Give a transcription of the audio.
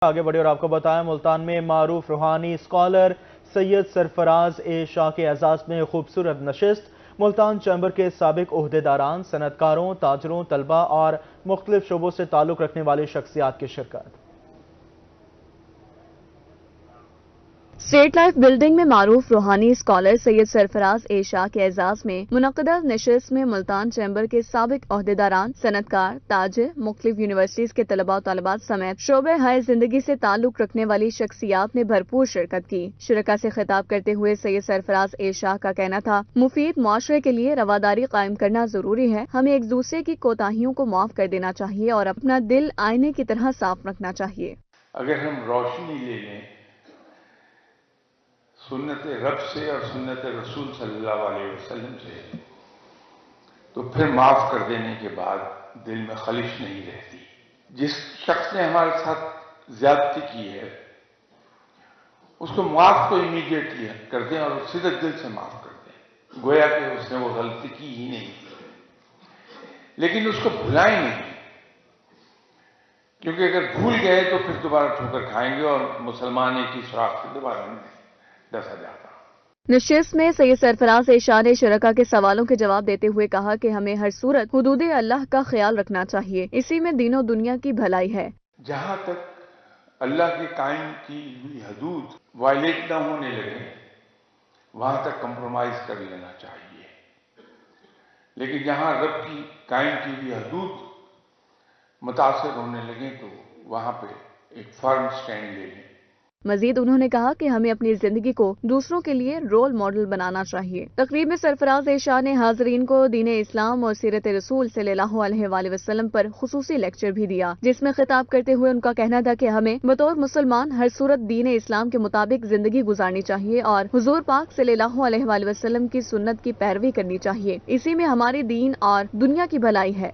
آگے بڑھے اور آپ کو بتائیں ملتان میں معروف روحانی اسکالر سید سرفراز اے شاہ کے اعزاز میں خوبصورت نشست ملتان چیمبر کے سابق عہدیداران صنعتکاروں تاجروں طلباء اور مختلف شعبوں سے تعلق رکھنے والی شخصیات کی شرکت اسٹیٹ لائف بلڈنگ میں معروف روحانی اسکالر سید سرفراز اے شاہ کے اعزاز میں منعقدہ نشست میں ملتان چیمبر کے سابق عہدیداران صنعتکار تاجر مختلف یونیورسٹیز کے طلباء و طالبات سمیت شعبہ ہائے زندگی سے تعلق رکھنے والی شخصیات نے بھرپور شرکت کی۔ شرکاء سے خطاب کرتے ہوئے سید سرفراز اے شاہ کا کہنا تھا، مفید معاشرے کے لیے رواداری قائم کرنا ضروری ہے، ہمیں ایک دوسرے کی کوتاہیوں کو معاف کر دینا چاہیے اور اپنا دل آئینے کی طرح صاف رکھنا چاہیے۔ اگر ہم روشنی لے لیں سنت رب سے اور سنت رسول صلی اللہ علیہ وسلم سے تو پھر معاف کر دینے کے بعد دل میں خلش نہیں رہتی۔ جس شخص نے ہمارے ساتھ زیادتی کی ہے اس کو معاف تو امیڈیٹلی کر دیں اور سیدھے دل سے معاف کر دیں، گویا کہ اس نے وہ غلطی کی ہی نہیں تھی، لیکن اس کو بھلائیں نہیں، کیونکہ اگر بھول گئے تو پھر دوبارہ ٹھوکر کھائیں گے اور مسلمان ایک ہی سوراخ سے دوبارہ نہیں ڈسا جاتا۔ نشست میں سید سرفراز اے شاہ نے شرکاء کے سوالوں کے جواب دیتے ہوئے کہا کہ ہمیں ہر صورت حدود اللہ کا خیال رکھنا چاہیے، اسی میں دین و دنیا کی بھلائی ہے۔ جہاں تک اللہ کی قائم کی ہوئی حدود وائلیٹ نہ ہونے لگے وہاں تک کمپرومائز کر لینا چاہیے، لیکن جہاں رب کی قائم کی ہوئی حدود متاثر ہونے لگیں تو وہاں پہ ایک فرم سٹینڈ لے لیں۔ مزید انہوں نے کہا کہ ہمیں اپنی زندگی کو دوسروں کے لیے رول ماڈل بنانا چاہیے۔ تقریب میں سرفراز اے شاہ نے حاضرین کو دین اسلام اور سیرت رسول صلی اللہ علیہ وآلہ وسلم پر خصوصی لیکچر بھی دیا، جس میں خطاب کرتے ہوئے ان کا کہنا تھا کہ ہمیں بطور مسلمان ہر صورت دین اسلام کے مطابق زندگی گزارنی چاہیے اور حضور پاک صلی اللہ علیہ وآلہ وسلم کی سنت کی پیروی کرنی چاہیے، اسی میں ہماری دین اور دنیا کی بھلائی ہے۔